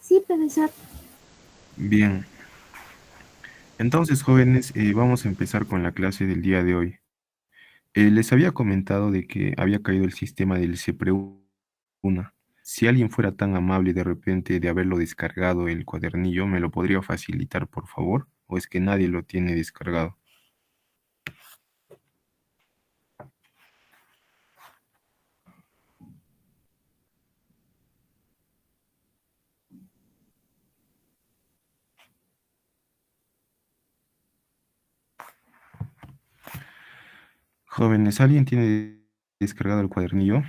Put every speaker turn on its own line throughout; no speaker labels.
Sí, profesor.
Bien, entonces jóvenes, vamos a empezar con la clase del día de hoy. Les había comentado de que había caído el sistema del CPRU-1. Si alguien fuera tan amable de repente de haberlo descargado el cuadernillo, ¿me lo podría facilitar, por favor? ¿O es que nadie lo tiene descargado? Jóvenes, ¿alguien tiene descargado el cuadernillo?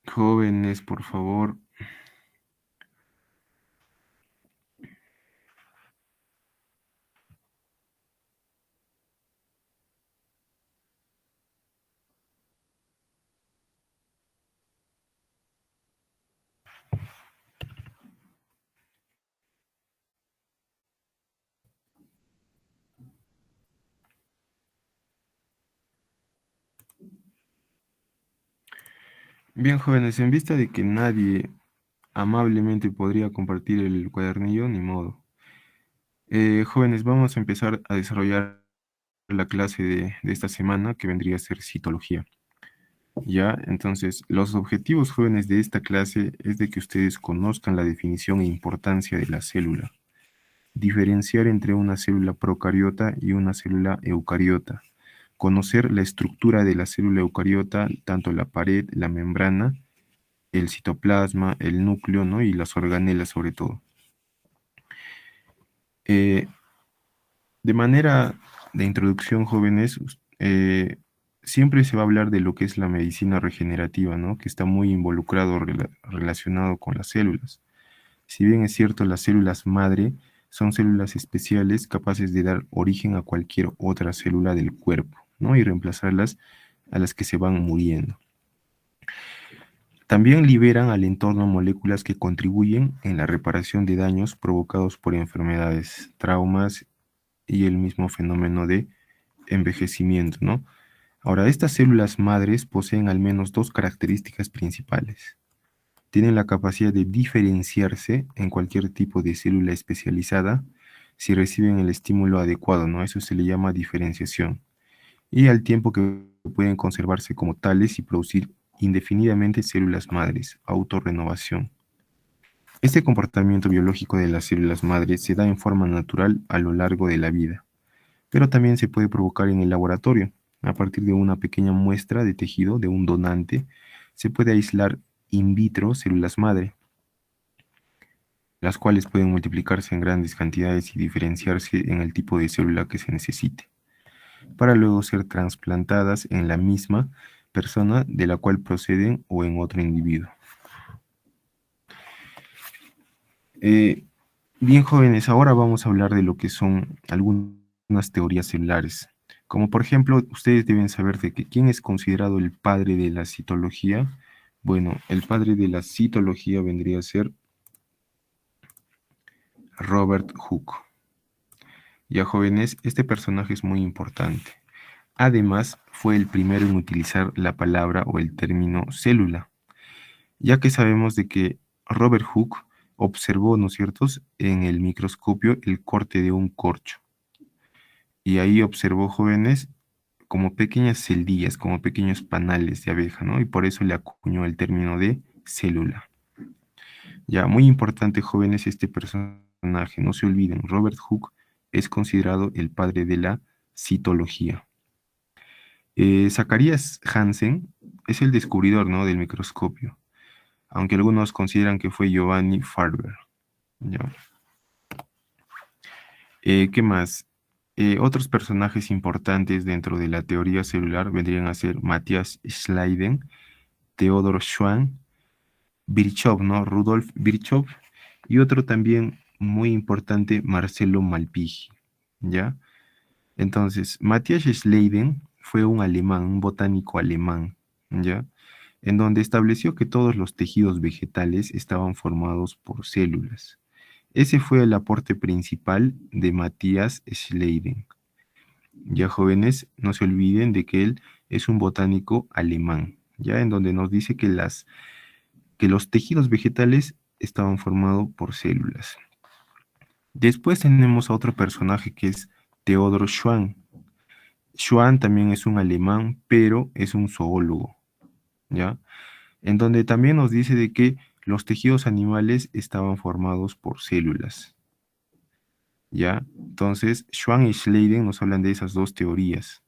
Jóvenes, por favor. Bien, jóvenes, en vista de que nadie amablemente podría compartir el cuadernillo, ni modo. Jóvenes, vamos a empezar a desarrollar la clase de esta semana que vendría a ser citología. Ya, entonces, los objetivos jóvenes de esta clase es de que ustedes conozcan la definición e importancia de la célula, diferenciar entre una célula procariota y una célula eucariota, conocer la estructura de la célula eucariota, tanto la pared, la membrana, el citoplasma, el núcleo, ¿no? Y las organelas sobre todo. Eh, De manera de introducción, jóvenes, siempre se va a hablar de lo que es la medicina regenerativa, ¿no? Que está muy involucrado, relacionado con las células. Si bien es cierto, las células madre son células especiales capaces de dar origen a cualquier otra célula del cuerpo, ¿no? Y reemplazarlas a las que se van muriendo. También liberan al entorno moléculas que contribuyen en la reparación de daños provocados por enfermedades, traumas y el mismo fenómeno de envejecimiento, ¿no? Ahora, estas células madres poseen al menos dos características principales. Tienen la capacidad de diferenciarse en cualquier tipo de célula especializada si reciben el estímulo adecuado, ¿no? Eso se le llama diferenciación. Y al tiempo que pueden conservarse como tales y producir indefinidamente células madres, autorrenovación. Este comportamiento biológico de las células madres se da en forma natural a lo largo de la vida, pero también se puede provocar en el laboratorio. A partir de una pequeña muestra de tejido de un donante, se puede aislar in vitro células madre, las cuales pueden multiplicarse en grandes cantidades y diferenciarse en el tipo de célula que se necesite, para luego ser trasplantadas en la misma persona de la cual proceden o en otro individuo. Eh, Bien, jóvenes, ahora vamos a hablar de lo que son algunas teorías celulares. Como por ejemplo, ustedes deben saber de que quién es considerado el padre de la citología. Bueno, el padre de la citología vendría a ser Robert Hooke. Ya, jóvenes, este personaje es muy importante. Además, fue el primero en utilizar la palabra o el término célula, ya que sabemos de que Robert Hooke observó, ¿no es cierto?, en el microscopio el corte de un corcho. Y ahí observó, jóvenes, como pequeñas celdillas, como pequeños panales de abeja, ¿no? Y por eso le acuñó el término de célula. Ya, muy importante, jóvenes, este personaje, no se olviden, Robert Hooke es considerado el padre de la citología. Zacharias Hansen es el descubridor, ¿no?, del microscopio, aunque algunos consideran que fue Giovanni Farber. ¿Ya? ¿Qué más? Otros personajes importantes dentro de la teoría celular vendrían a ser Matthias Schleiden, Theodor Schwann, Virchow, ¿no? Rudolf Virchow, y otro también muy importante, Marcelo Malpighi, ¿ya? Entonces, Matthias Schleiden fue un alemán, un botánico alemán, ¿ya? en donde estableció que todos los tejidos vegetales estaban formados por células. Ese fue el aporte principal de Matthias Schleiden. Ya jóvenes, no se olviden de que él es un botánico alemán, ya en donde nos dice que los tejidos vegetales estaban formados por células. Después tenemos a otro personaje que es Theodor Schwann. Schwann también es un alemán, pero es un zoólogo, ¿ya? En donde también nos dice de que los tejidos animales estaban formados por células, ¿ya? Entonces, Schwann y Schleiden nos hablan de esas dos teorías,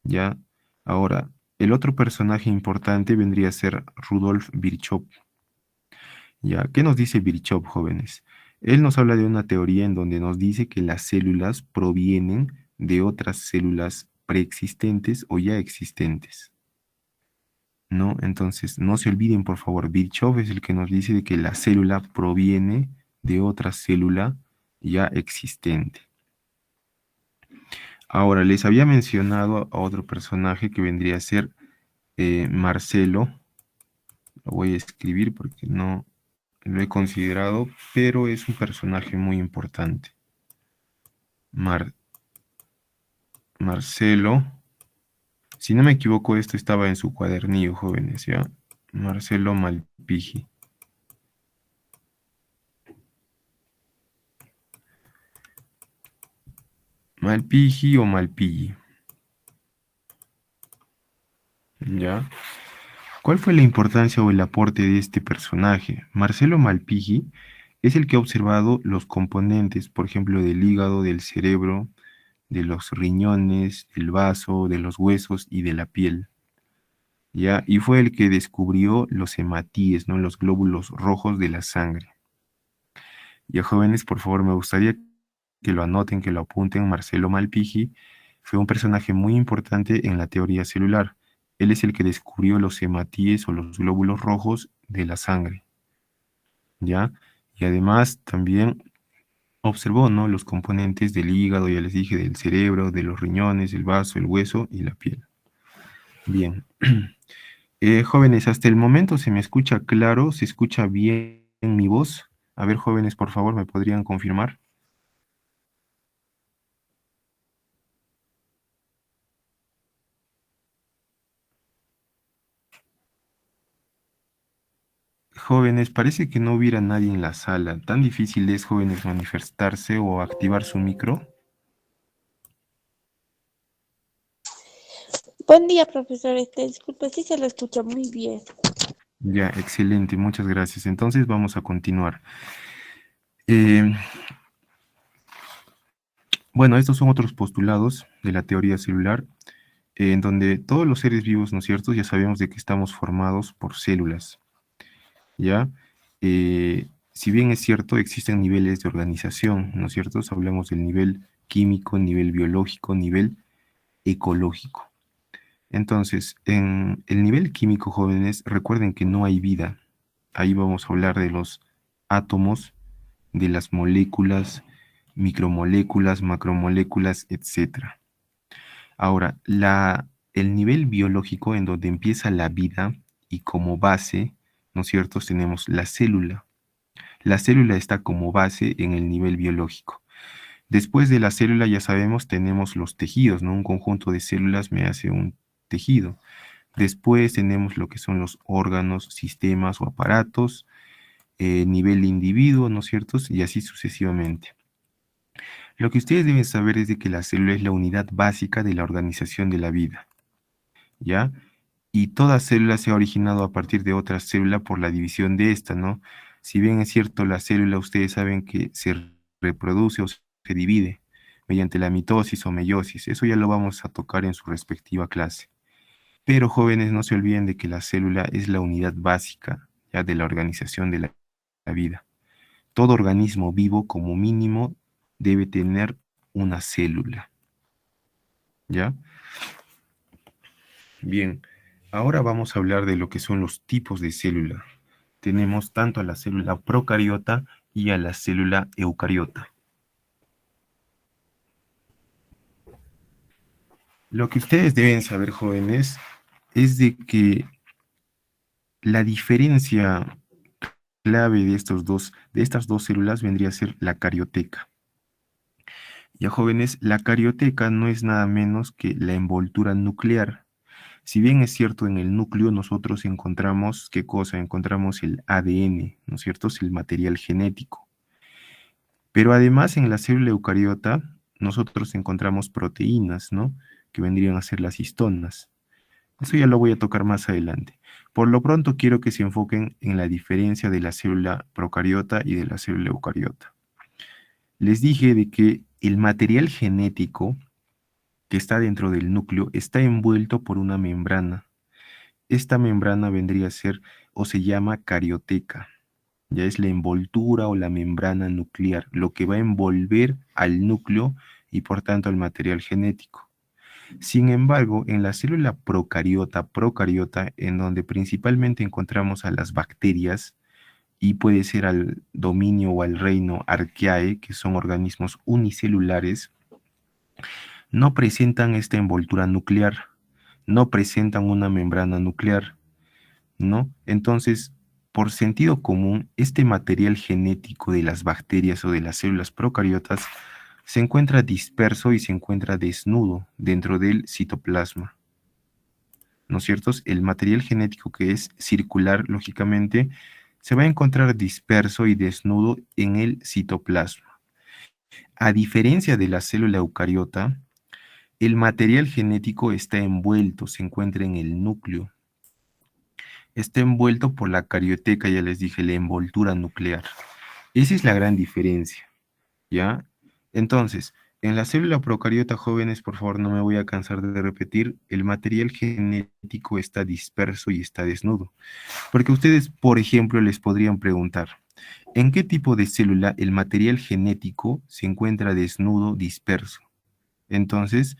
¿ya? Ahora, el otro personaje importante vendría a ser Rudolf Virchow, ¿ya? ¿Qué nos dice Virchow, jóvenes? Él nos habla de una teoría en donde nos dice que las células provienen de otras células preexistentes o ya existentes, ¿no? Entonces, no se olviden, por favor, Virchow es el que nos dice de que la célula proviene de otra célula ya existente. Ahora, les había mencionado a otro personaje que vendría a ser Marcelo. Lo voy a escribir porque no lo he considerado, pero es un personaje muy importante. Marcelo, si no me equivoco, esto estaba en su cuadernillo, jóvenes, ¿ya? Marcelo Malpighi. Malpighi o Malpighi, ¿ya? ¿Cuál fue la importancia o el aporte de este personaje? Marcelo Malpighi es el que ha observado los componentes, por ejemplo, del hígado, del cerebro, de los riñones, del vaso, de los huesos y de la piel, ¿ya? Y fue el que descubrió los hematíes, ¿no? Los glóbulos rojos de la sangre. Ya jóvenes, por favor, me gustaría que lo anoten, que lo apunten. Marcelo Malpighi fue un personaje muy importante en la teoría celular. Él es el que descubrió los hematíes o los glóbulos rojos de la sangre, ¿ya? Y además también observó, ¿no? Los componentes del hígado, ya les dije, del cerebro, de los riñones, el vaso, el hueso y la piel. Bien. Jóvenes, hasta el momento se me escucha claro, se escucha bien mi voz. A ver, jóvenes, por favor, ¿me podrían confirmar? Jóvenes, parece que no hubiera nadie en la sala. ¿Tan difícil es, jóvenes, manifestarse o activar su micro?
Buen día, profesor. Disculpe, sí se lo escucha muy bien.
Ya, excelente, muchas gracias. Entonces vamos a continuar. Eh, bueno, estos son otros postulados de la teoría celular, en donde todos los seres vivos, ¿no es cierto? Ya sabemos de que estamos formados por células, ¿ya? Si bien es cierto, existen niveles de organización, ¿no es cierto? Hablamos del nivel químico, nivel biológico, nivel ecológico. Entonces, en el nivel químico, jóvenes, recuerden que no hay vida. Ahí vamos a hablar de los átomos, de las moléculas, micromoléculas, macromoléculas, etcétera. Ahora, el nivel biológico en donde empieza la vida y como base, ¿no es cierto? Tenemos la célula. La célula está como base en el nivel biológico. Después de la célula, ya sabemos, tenemos los tejidos, ¿no? Un conjunto de células me hace un tejido. Después tenemos lo que son los órganos, sistemas o aparatos, nivel individuo, ¿no es cierto? Y así sucesivamente. Lo que ustedes deben saber es de que la célula es la unidad básica de la organización de la vida, ¿ya? Y toda célula se ha originado a partir de otra célula por la división de esta, ¿no? Si bien es cierto, la célula, ustedes saben que se reproduce o se divide mediante la mitosis o meiosis. Eso ya lo vamos a tocar en su respectiva clase. Pero jóvenes, no se olviden de que la célula es la unidad básica ya de la organización de la vida. Todo organismo vivo, como mínimo, debe tener una célula, ¿ya? Bien, ahora vamos a hablar de lo que son los tipos de célula. Tenemos tanto a la célula procariota y a la célula eucariota. Lo que ustedes deben saber, jóvenes, es de que La diferencia clave de estas dos células vendría a ser la carioteca. Ya jóvenes, la carioteca no es nada menos que la envoltura nuclear. Si bien es cierto, en el núcleo nosotros encontramos, ¿qué cosa? Encontramos el ADN, ¿no es cierto? Es el material genético. Pero además en la célula eucariota nosotros encontramos proteínas, ¿no? Que vendrían a ser las histonas. Eso ya lo voy a tocar más adelante. Por lo pronto quiero que se enfoquen en la diferencia de la célula procariota y de la célula eucariota. Les dije de que el material genético que está dentro del núcleo está envuelto por una membrana. Esta membrana vendría a ser o se llama carioteca. Ya es la envoltura o la membrana nuclear, lo que va a envolver al núcleo y por tanto al material genético. Sin embargo, en la célula procariota, en donde principalmente encontramos a las bacterias y puede ser al dominio o al reino Archaea, que son organismos unicelulares, no presentan esta envoltura nuclear, no presentan una membrana nuclear, ¿no? Entonces, por sentido común, este material genético de las bacterias o de las células procariotas se encuentra disperso y se encuentra desnudo dentro del citoplasma, ¿no es cierto? El material genético que es circular, lógicamente, se va a encontrar disperso y desnudo en el citoplasma. A diferencia de la célula eucariota, el material genético está envuelto, se encuentra en el núcleo. Está envuelto por la carioteca, ya les dije, la envoltura nuclear. Esa es la gran diferencia, ¿ya? Entonces, en la célula procariota, jóvenes, por favor, no me voy a cansar de repetir, el material genético está disperso y está desnudo. Porque ustedes, por ejemplo, les podrían preguntar, ¿en qué tipo de célula el material genético se encuentra desnudo, disperso? Entonces,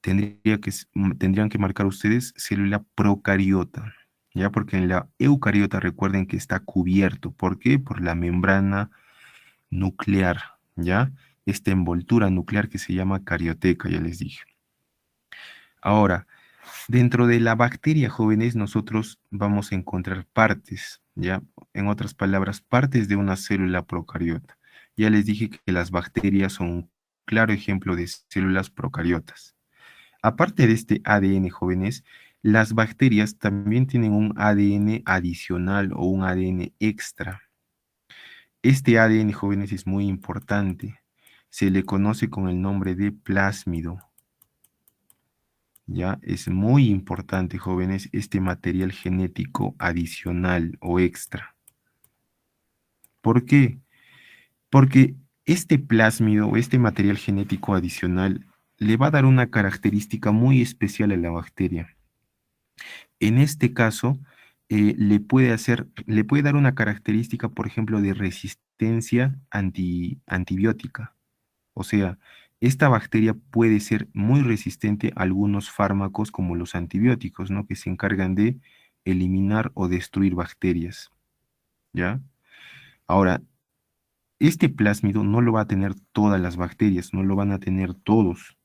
tendrían que marcar ustedes célula procariota, ¿ya? Porque en la eucariota recuerden que está cubierto. ¿Por qué? Por la membrana nuclear, ¿ya? Esta envoltura nuclear que se llama carioteca, ya les dije. Ahora, dentro de la bacteria, jóvenes, nosotros vamos a encontrar partes, ¿ya? En otras palabras, partes de una célula procariota. Ya les dije que las bacterias son un claro ejemplo de células procariotas. Aparte de este ADN, jóvenes, las bacterias también tienen un ADN adicional o un ADN extra. Este ADN, jóvenes, es muy importante. Se le conoce con el nombre de plásmido. Ya es muy importante, jóvenes, este material genético adicional o extra. ¿Por qué? Porque este plásmido o este material genético adicional le va a dar una característica muy especial a la bacteria. En este caso, le puede dar una característica, por ejemplo, de resistencia antibiótica. O sea, esta bacteria puede ser muy resistente a algunos fármacos como los antibióticos, ¿no? Que se encargan de eliminar o destruir bacterias, ¿ya? Ahora, este plásmido no lo va a tener todas las bacterias, no lo van a tener todos,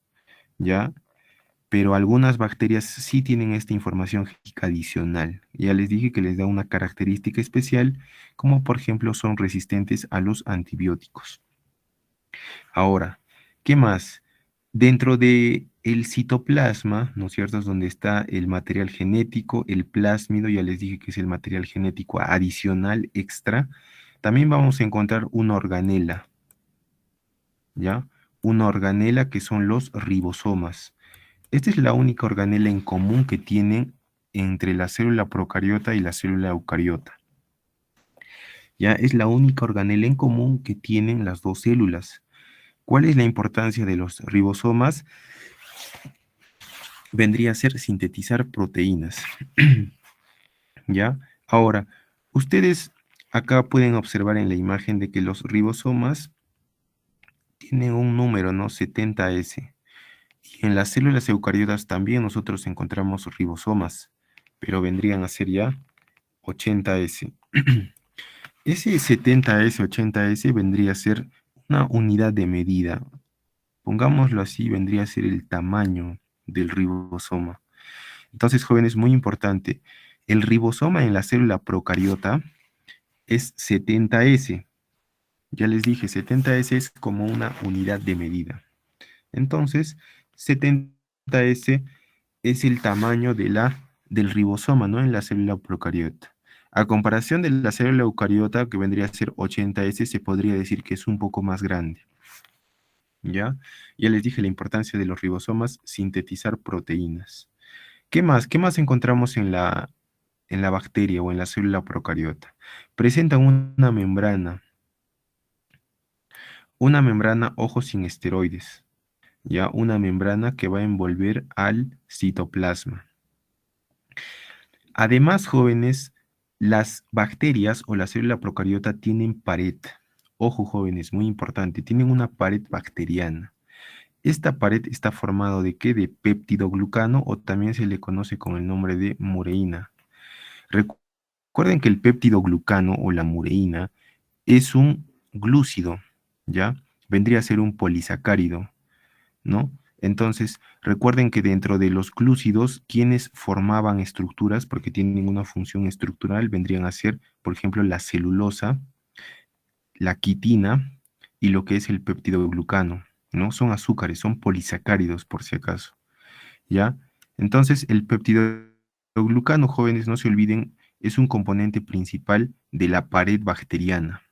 ¿ya? Pero algunas bacterias sí tienen esta información genética adicional. Ya les dije que les da una característica especial, como por ejemplo son resistentes a los antibióticos. Ahora, ¿qué más? Dentro de el citoplasma, ¿no es cierto? Es donde está el material genético, el plásmido, ya les dije que es el material genético adicional, extra. También vamos a encontrar una organela, ¿ya? Una organela que son los ribosomas. Esta es la única organela en común que tienen entre la célula procariota y la célula eucariota. Ya es la única organela en común que tienen las dos células. ¿Cuál es la importancia de los ribosomas? Vendría a ser sintetizar proteínas. ¿Ya? Ahora, ustedes acá pueden observar en la imagen de que los ribosomas tienen un número, ¿no? 70S. Y en las células eucariotas también nosotros encontramos ribosomas, pero vendrían a ser ya 80S. Ese 70S, 80S vendría a ser una unidad de medida. Pongámoslo así, vendría a ser el tamaño del ribosoma. Entonces, jóvenes, muy importante. El ribosoma en la célula procariota es 70S. Ya les dije, 70S es como una unidad de medida. Entonces, 70S es el tamaño del ribosoma, ¿no? En la célula procariota. A comparación de la célula eucariota, que vendría a ser 80S, se podría decir que es un poco más grande. ¿Ya? Ya les dije la importancia de los ribosomas, sintetizar proteínas. ¿Qué más? ¿Qué más encontramos en la bacteria o en la célula procariota? Presentan una membrana, ojo, sin esteroides, ¿ya? Una membrana que va a envolver al citoplasma. Además, jóvenes, las bacterias o la célula procariota tienen pared. Ojo, jóvenes, muy importante, tienen una pared bacteriana. Esta pared está formada ¿de qué? De péptidoglucano, o también se le conoce con el nombre de mureína. Recuerden que el péptidoglucano o la mureína es un glúcido, ¿ya? Vendría a ser un polisacárido, ¿no? Entonces, recuerden que dentro de los glúcidos, quienes formaban estructuras, porque tienen una función estructural, vendrían a ser, por ejemplo, la celulosa, la quitina y lo que es el peptidoglucano, ¿no? Son azúcares, son polisacáridos, por si acaso, ¿ya? Entonces, el peptidoglucano, jóvenes, no se olviden, es un componente principal de la pared bacteriana.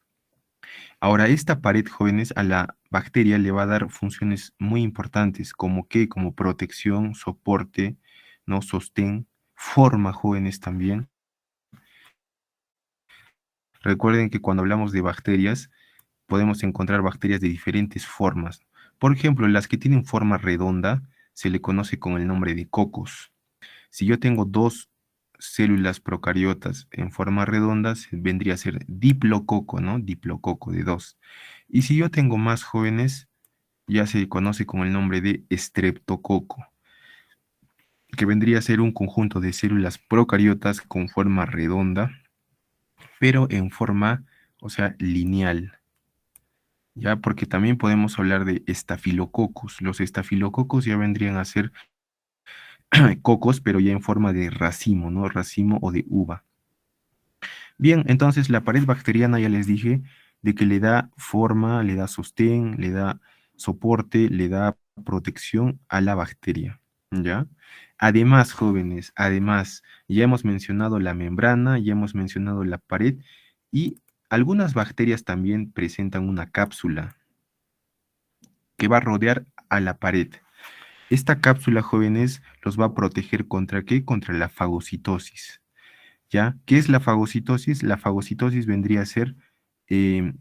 Ahora, esta pared, jóvenes, a la bacteria le va a dar funciones muy importantes, como que, como protección, soporte, ¿no? Sostén, forma, jóvenes, también. Recuerden que cuando hablamos de bacterias, podemos encontrar bacterias de diferentes formas. Por ejemplo, las que tienen forma redonda se le conoce con el nombre de cocos. Si yo tengo dos células procariotas en forma redonda, vendría a ser diplococo, ¿no? Diplococo de dos. Y si yo tengo más jóvenes, ya se conoce con el nombre de estreptococo, que vendría a ser un conjunto de células procariotas con forma redonda, pero en forma, o sea, lineal. Ya, porque también podemos hablar de estafilococos. Los estafilococos ya vendrían a ser cocos, pero ya en forma de racimo, ¿no? Racimo o de uva. Bien, entonces la pared bacteriana ya les dije de que le da forma, le da sostén, le da soporte, le da protección a la bacteria, ¿ya? Además, jóvenes, además, ya hemos mencionado la membrana, ya hemos mencionado la pared y algunas bacterias también presentan una cápsula que va a rodear a la pared. Esta cápsula, jóvenes, los va a proteger ¿contra qué? Contra la fagocitosis. ¿Ya? ¿Qué es la fagocitosis? La fagocitosis vendría a ser eh,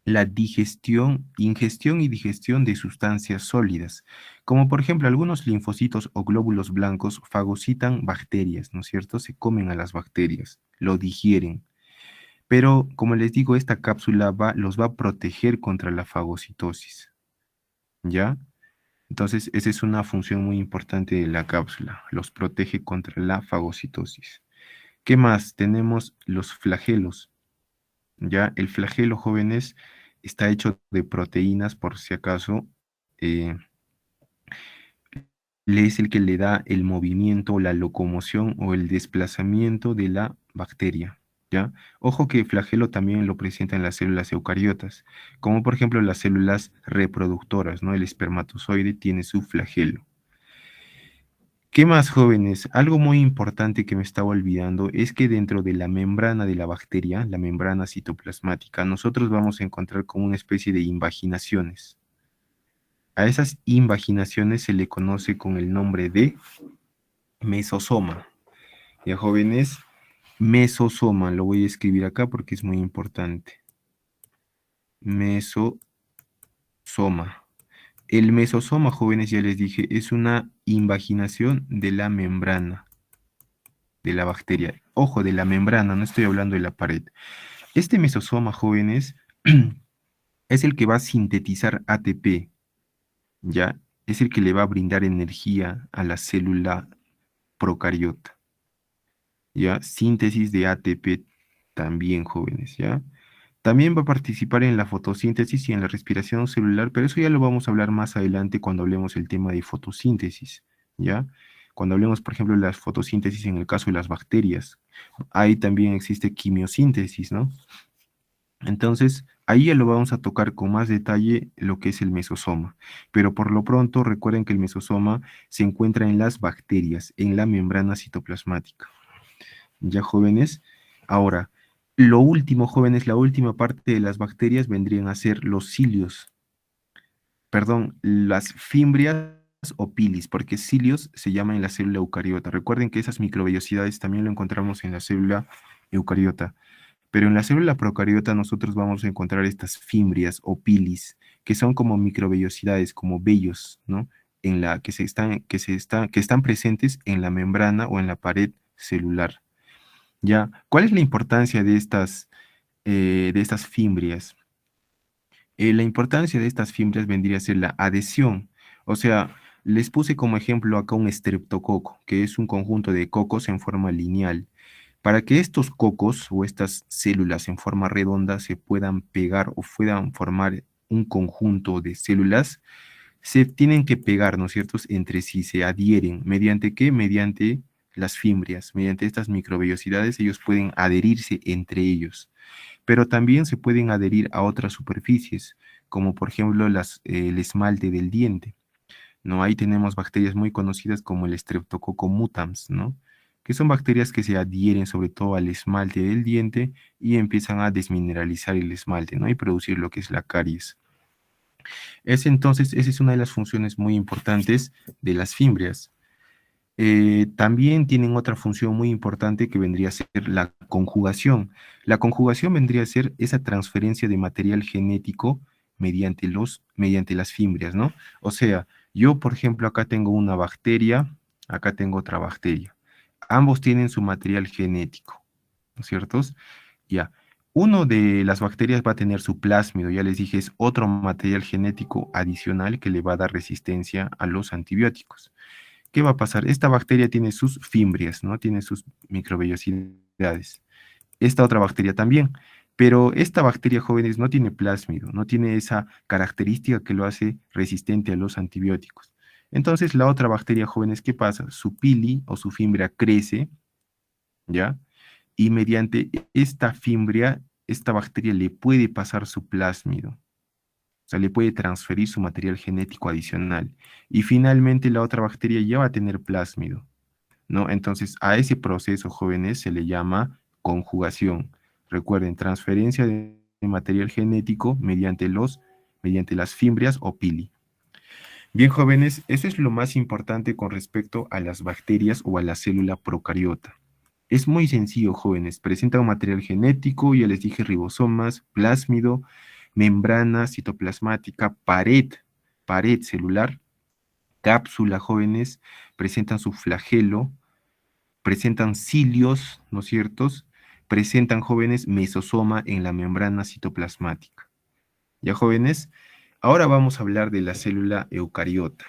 la digestión, ingestión y digestión de sustancias sólidas, como por ejemplo algunos linfocitos o glóbulos blancos fagocitan bacterias, ¿no es cierto? Se comen a las bacterias, lo digieren. Pero, como les digo, esta cápsula los va a proteger contra la fagocitosis, ¿ya? Entonces, esa es una función muy importante de la cápsula, los protege contra la fagocitosis. ¿Qué más? Tenemos los flagelos. Ya, el flagelo, jóvenes, está hecho de proteínas, por si acaso, eh, es el que le da el movimiento, la locomoción o el desplazamiento de la bacteria. ¿Ya? Ojo que el flagelo también lo presenta en las células eucariotas, como por ejemplo las células reproductoras, ¿no? El espermatozoide tiene su flagelo. ¿Qué más, jóvenes? Algo muy importante que me estaba olvidando es que dentro de la membrana de la bacteria, la membrana citoplasmática, nosotros vamos a encontrar como una especie de invaginaciones. A esas invaginaciones se le conoce con el nombre de mesosoma. Ya, jóvenes, mesosoma, lo voy a escribir acá porque es muy importante. Mesosoma. El mesosoma, jóvenes, ya les dije, es una invaginación de la membrana de la bacteria. Ojo, de la membrana, no estoy hablando de la pared. Este mesosoma, jóvenes, es el que va a sintetizar ATP, ¿ya? Es el que le va a brindar energía a la célula procariota, ¿ya? Síntesis de ATP también, jóvenes, ¿ya? También va a participar en la fotosíntesis y en la respiración celular, pero eso ya lo vamos a hablar más adelante cuando hablemos el tema de fotosíntesis, ¿ya? Cuando hablemos, por ejemplo, de la fotosíntesis en el caso de las bacterias, ahí también existe quimiosíntesis, ¿no? Entonces, ahí ya lo vamos a tocar con más detalle lo que es el mesosoma. Pero por lo pronto, recuerden que el mesosoma se encuentra en las bacterias, en la membrana citoplasmática. ¿Ya, jóvenes? Ahora, lo último, jóvenes, la última parte de las bacterias vendrían a ser los cilios, perdón, las fimbrias o pilis, porque cilios se llama en la célula eucariota. Recuerden que esas microvellosidades también lo encontramos en la célula eucariota. Pero en la célula procariota nosotros vamos a encontrar estas fimbrias o pilis, que son como microvellosidades, como vellos, ¿no? En la que están presentes en la membrana o en la pared celular. ¿Ya? ¿Cuál es la importancia de estas fimbrias? La importancia de estas fibras vendría a ser la adhesión. O sea, les puse como ejemplo acá un estreptococo, que es un conjunto de cocos en forma lineal. Para que estos cocos o estas células en forma redonda se puedan pegar o puedan formar un conjunto de células, se tienen que pegar, ¿no es cierto?, entre sí, se adhieren. ¿Mediante qué? Mediante las fimbrias. Mediante estas microvellosidades ellos pueden adherirse entre ellos, pero también se pueden adherir a otras superficies, como por ejemplo el esmalte del diente, ¿no? Ahí tenemos bacterias muy conocidas como el Streptococcus mutans, ¿no? Que son bacterias que se adhieren sobre todo al esmalte del diente y empiezan a desmineralizar el esmalte, ¿no? Y producir lo que es la caries. Esa es una de las funciones muy importantes de las fimbrias. También tienen otra función muy importante que vendría a ser la conjugación. La conjugación vendría a ser esa transferencia de material genético mediante las fimbrias, ¿no? O sea, yo, por ejemplo, acá tengo una bacteria, acá tengo otra bacteria. Ambos tienen su material genético, ¿no es cierto? Ya. Uno de las bacterias va a tener su plásmido, ya les dije, es otro material genético adicional que le va a dar resistencia a los antibióticos. ¿Qué va a pasar? Esta bacteria tiene sus fimbrias, ¿no? Tiene sus microvellosidades. Esta otra bacteria también. Pero esta bacteria, jóvenes, no tiene plásmido, no tiene esa característica que lo hace resistente a los antibióticos. Entonces, la otra bacteria, jóvenes, ¿qué pasa? Su pili o su fimbria crece, ¿ya? Y mediante esta fimbria, esta bacteria le puede pasar su plásmido. O sea, le puede transferir su material genético adicional. Y finalmente la otra bacteria ya va a tener plásmido, ¿no? Entonces, a ese proceso, jóvenes, se le llama conjugación. Recuerden, transferencia de material genético mediante las fimbrias o pili. Bien, jóvenes, eso es lo más importante con respecto a las bacterias o a la célula procariota. Es muy sencillo, jóvenes. Presenta un material genético, ya les dije, ribosomas, plásmido, membrana citoplasmática, pared celular, cápsula, jóvenes, presentan su flagelo, presentan cilios, ¿no es cierto? Presentan, jóvenes, mesosoma en la membrana citoplasmática. Ya, jóvenes, ahora vamos a hablar de la célula eucariota.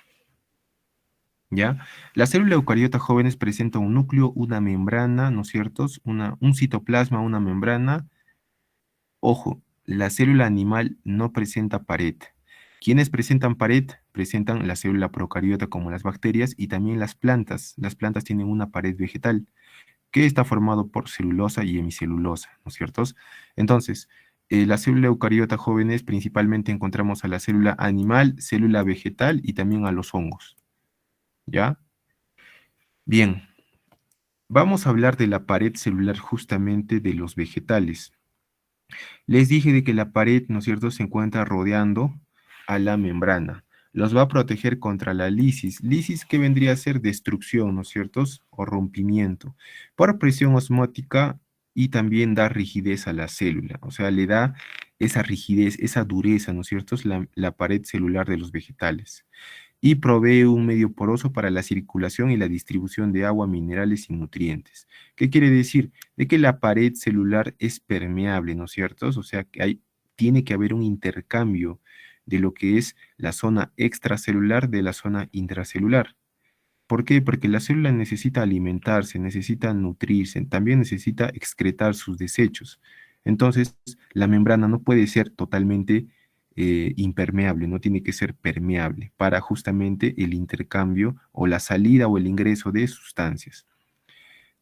¿Ya? La célula eucariota, jóvenes, presenta un núcleo, una membrana, ¿no es cierto? Un citoplasma, una membrana. Ojo, la célula animal no presenta pared. ¿Quiénes presentan pared? Presentan la célula procariota como las bacterias y también las plantas. Las plantas tienen una pared vegetal que está formado por celulosa y hemicelulosa, ¿no es cierto? Entonces, la célula eucariota, jóvenes, principalmente encontramos a la célula animal, célula vegetal y también a los hongos, ¿ya? Bien, vamos a hablar de la pared celular justamente de los vegetales. Les dije de que la pared, ¿no es cierto?, se encuentra rodeando a la membrana. Los va a proteger contra la lisis. Lisis que vendría a ser destrucción, ¿no es cierto?, o rompimiento, por presión osmótica y también da rigidez a la célula. O sea, le da esa rigidez, esa dureza, ¿no es cierto?, es la pared celular de los vegetales y provee un medio poroso para la circulación y la distribución de agua, minerales y nutrientes. ¿Qué quiere decir? De que la pared celular es permeable, ¿no es cierto? O sea, que tiene que haber un intercambio de lo que es la zona extracelular de la zona intracelular. ¿Por qué? Porque la célula necesita alimentarse, necesita nutrirse, también necesita excretar sus desechos. Entonces, la membrana no puede ser totalmente impermeable, no tiene que ser permeable para justamente el intercambio o la salida o el ingreso de sustancias,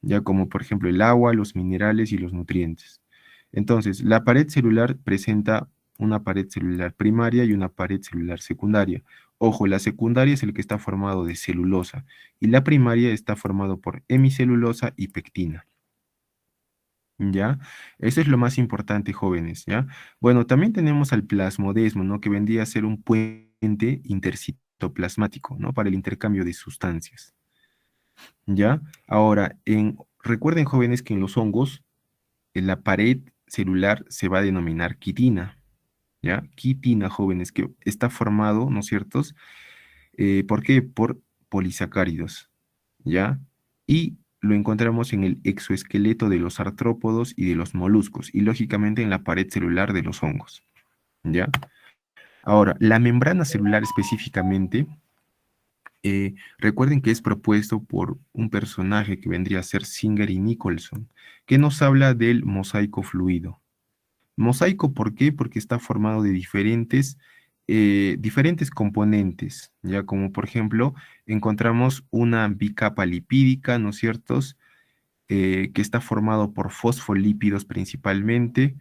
ya como por ejemplo el agua, los minerales y los nutrientes. Entonces, la pared celular presenta una pared celular primaria y una pared celular secundaria. Ojo, la secundaria es el que está formado de celulosa y la primaria está formado por hemicelulosa y pectina. ¿Ya? Eso es lo más importante, jóvenes, ¿ya? Bueno, también tenemos al plasmodesmo, ¿no? Que vendría a ser un puente intercitoplasmático, ¿no? Para el intercambio de sustancias, ¿ya? Ahora, recuerden, jóvenes, que en los hongos, en la pared celular se va a denominar quitina, ¿ya? Quitina, jóvenes, que está formado, ¿no es cierto? ¿Por qué? Por polisacáridos, ¿ya? Y lo encontramos en el exoesqueleto de los artrópodos y de los moluscos, y lógicamente en la pared celular de los hongos, ¿ya? Ahora, la membrana celular específicamente, recuerden que es propuesto por un personaje que vendría a ser Singer y Nicholson, que nos habla del mosaico fluido. Mosaico, ¿por qué? Porque está formado de diferentes componentes, ya como por ejemplo encontramos una bicapa lipídica, ¿no es cierto? Que está formado por fosfolípidos principalmente,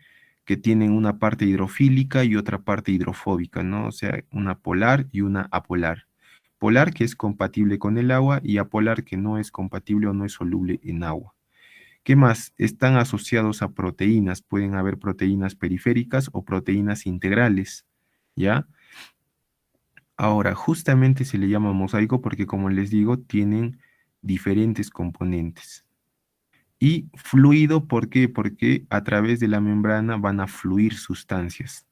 que tienen una parte hidrofílica y otra parte hidrofóbica, ¿no? O sea, una polar y una apolar. Polar que es compatible con el agua y apolar que no es compatible o no es soluble en agua. ¿Qué más? Están asociados a proteínas. Pueden haber proteínas periféricas o proteínas integrales, ¿ya? Ahora, justamente se le llama mosaico porque, como les digo, tienen diferentes componentes. Y fluido, ¿por qué? Porque a través de la membrana van a fluir sustancias,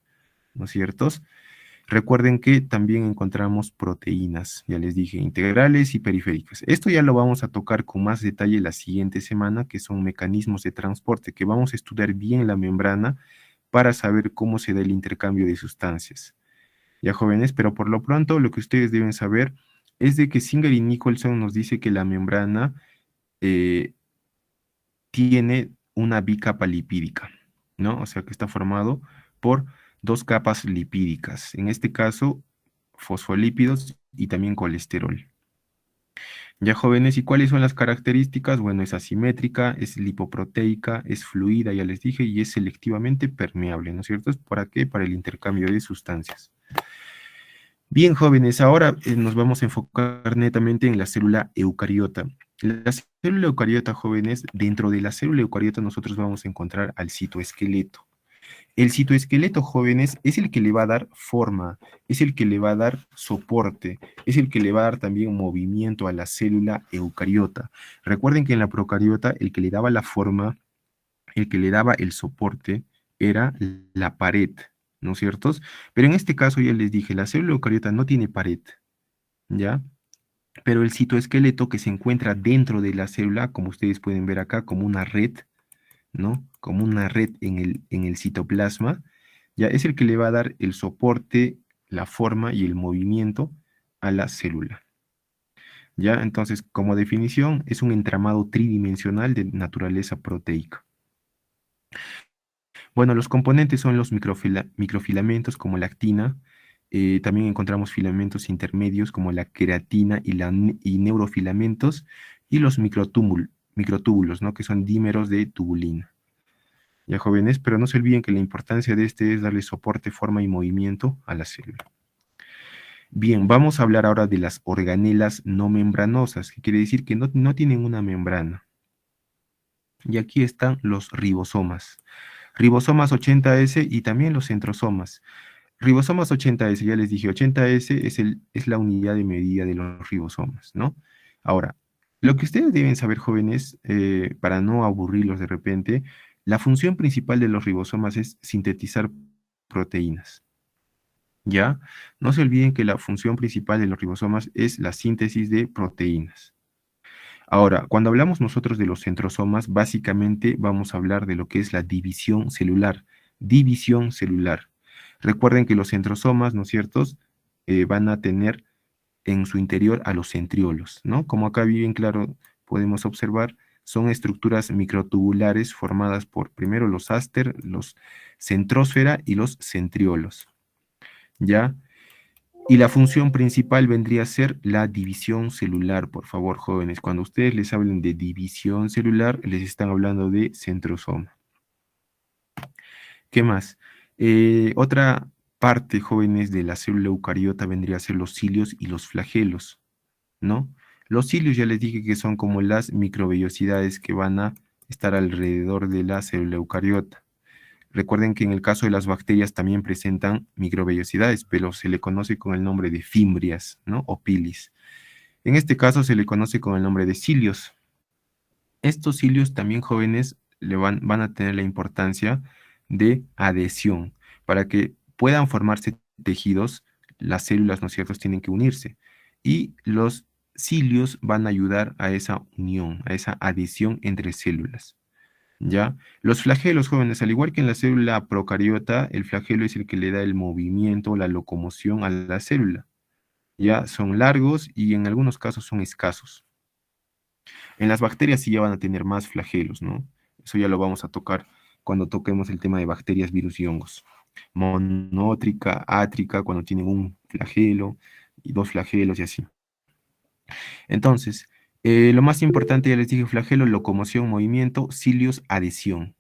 ¿no es cierto? Recuerden que también encontramos proteínas, ya les dije, integrales y periféricas. Esto ya lo vamos a tocar con más detalle la siguiente semana, que son mecanismos de transporte, que vamos a estudiar bien la membrana para saber cómo se da el intercambio de sustancias. Ya jóvenes, pero por lo pronto lo que ustedes deben saber es de que Singer y Nicholson nos dice que la membrana eh, tiene una bicapa lipídica, ¿no? O sea que está formado por dos capas lipídicas, en este caso fosfolípidos y también colesterol. Ya jóvenes, ¿y cuáles son las características? Bueno, es asimétrica, es lipoproteica, es fluida, ya les dije, y es selectivamente permeable, ¿no es cierto? ¿Para qué? Para el intercambio de sustancias. Bien, jóvenes, ahora nos vamos a enfocar netamente en la célula eucariota. La célula eucariota, jóvenes, dentro de la célula eucariota nosotros vamos a encontrar al citoesqueleto. El citoesqueleto, jóvenes, es el que le va a dar forma, es el que le va a dar soporte, es el que le va a dar también movimiento a la célula eucariota. Recuerden que en la procariota el que le daba la forma, el que le daba el soporte era la pared, ¿no es cierto? Pero en este caso ya les dije, la célula eucariota no tiene pared, ¿ya? Pero el citoesqueleto que se encuentra dentro de la célula, como ustedes pueden ver acá, como una red, ¿no? Como una red en el citoplasma, ya es el que le va a dar el soporte, la forma y el movimiento a la célula. ¿Ya? Entonces, como definición, es un entramado tridimensional de naturaleza proteica. Bueno, los componentes son los microfilamentos como la actina, también encontramos filamentos intermedios como la queratina y neurofilamentos, y los microtúbulos, ¿no? Que son dímeros de tubulina. Ya jóvenes, pero no se olviden que la importancia de este es darle soporte, forma y movimiento a la célula. Bien, vamos a hablar ahora de las organelas no membranosas, que quiere decir que no tienen una membrana. Y aquí están los ribosomas. Ribosomas 80S y también los centrosomas. Ribosomas 80S, ya les dije, 80S es la unidad de medida de los ribosomas, ¿no? Ahora, lo que ustedes deben saber, jóvenes, para no aburrirlos de repente, la función principal de los ribosomas es sintetizar proteínas, ¿ya? No se olviden que la función principal de los ribosomas es la síntesis de proteínas. Ahora, cuando hablamos nosotros de los centrosomas, básicamente vamos a hablar de lo que es la división celular. División celular. Recuerden que los centrosomas, ¿no es cierto?, van a tener en su interior a los centriolos, ¿no? Como acá bien claro podemos observar, son estructuras microtubulares formadas por primero los áster, los centrósfera y los centriolos. ¿ya? Y la función principal vendría a ser la división celular, por favor, jóvenes. Cuando ustedes les hablen de división celular, les están hablando de centrosoma. ¿Qué más? Otra parte, jóvenes, de la célula eucariota vendría a ser los cilios y los flagelos, ¿no? Los cilios ya les dije que son como las microvellosidades que van a estar alrededor de la célula eucariota. Recuerden que en el caso de las bacterias también presentan microvellosidades, pero se le conoce con el nombre de fimbrias, ¿no? O pilis. En este caso se le conoce con el nombre de cilios. Estos cilios también jóvenes van a tener la importancia de adhesión. Para que puedan formarse tejidos, las células, ¿no es cierto?, tienen que unirse. Y los cilios van a ayudar a esa unión, a esa adhesión entre células. ¿Ya? Los flagelos jóvenes, al igual que en la célula procariota, el flagelo es el que le da el movimiento, la locomoción a la célula. ¿Ya? Son largos y en algunos casos son escasos. En las bacterias sí ya van a tener más flagelos, ¿no? Eso ya lo vamos a tocar cuando toquemos el tema de bacterias, virus y hongos. Monótrica, átrica, cuando tienen un flagelo y dos flagelos y así. Entonces, lo más importante, ya les dije, flagelo, locomoción, movimiento, cilios, adhesión.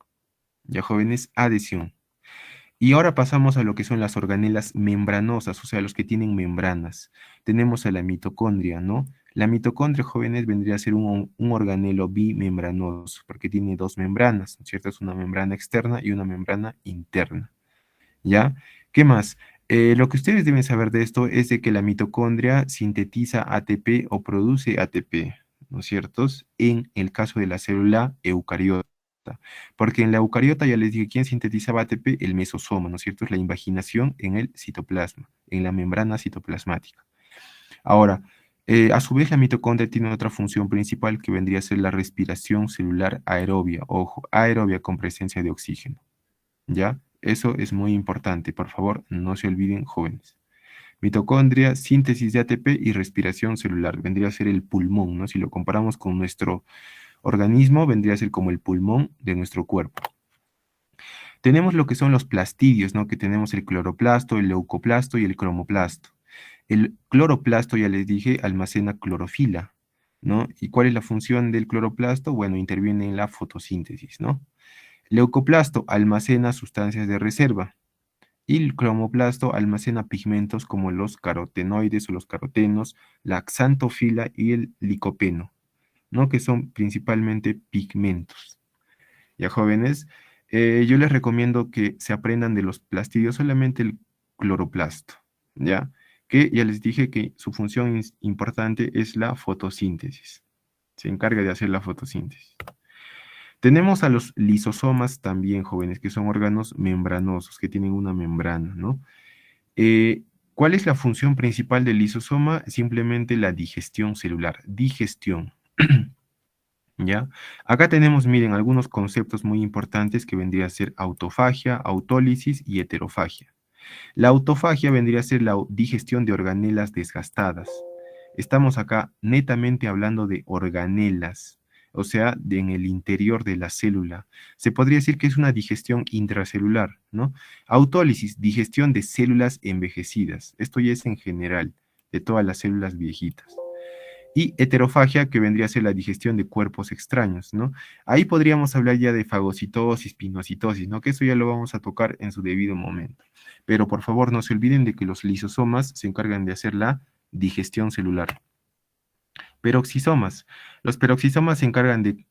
Ya jóvenes, adhesión. Y ahora pasamos a lo que son las organelas membranosas, o sea, los que tienen membranas. Tenemos a la mitocondria, ¿no? La mitocondria, jóvenes, vendría a ser un organelo bimembranoso, porque tiene dos membranas, ¿no es cierto? Es una membrana externa y una membrana interna, ¿ya? ¿Qué más? Lo que ustedes deben saber de esto es de que la mitocondria sintetiza ATP o produce ATP, ¿no es cierto? En el caso de la célula eucariota. Porque en la eucariota ya les dije quién sintetizaba ATP, el mesosoma, ¿no es cierto? Es la invaginación en el citoplasma, en la membrana citoplasmática. Ahora, a su vez la mitocondria tiene otra función principal que vendría a ser la respiración celular aerobia. Ojo, aerobia con presencia de oxígeno. ¿Ya? Eso es muy importante, por favor, no se olviden, jóvenes. Mitocondria, síntesis de ATP y respiración celular. Vendría a ser el pulmón, ¿no? Si lo comparamos con nuestro organismo, vendría a ser como el pulmón de nuestro cuerpo. Tenemos lo que son los plastidios, ¿no? Que tenemos el cloroplasto, el leucoplasto y el cromoplasto. El cloroplasto, ya les dije, almacena clorofila, ¿no? ¿Y cuál es la función del cloroplasto? Bueno, interviene en la fotosíntesis, ¿no? Leucoplasto almacena sustancias de reserva y el cromoplasto almacena pigmentos como los carotenoides o los carotenos, la xantofila y el licopeno, ¿no? Que son principalmente pigmentos. Ya jóvenes, yo les recomiendo que se aprendan de los plastidios solamente el cloroplasto, ¿ya? Que ya les dije que su función importante es la fotosíntesis. Se encarga de hacer la fotosíntesis. Tenemos a los lisosomas también, jóvenes, que son órganos membranosos, que tienen una membrana, ¿no? ¿Cuál es la función principal del lisosoma? Simplemente la digestión celular, digestión. ¿Ya? Acá tenemos, miren, algunos conceptos muy importantes que vendría a ser autofagia, autólisis y heterofagia. La autofagia vendría a ser la digestión de organelas desgastadas. Estamos acá netamente hablando de organelas, o sea, en el interior de la célula. Se podría decir que es una digestión intracelular, ¿no? Autólisis, digestión de células envejecidas. Esto ya es en general, de todas las células viejitas. Y heterofagia, que vendría a ser la digestión de cuerpos extraños, ¿no? Ahí podríamos hablar ya de fagocitosis, pinocitosis, ¿no? Que eso ya lo vamos a tocar en su debido momento. Pero por favor no se olviden de que los lisosomas se encargan de hacer la digestión celular. Peroxisomas. Los peroxisomas se encargan de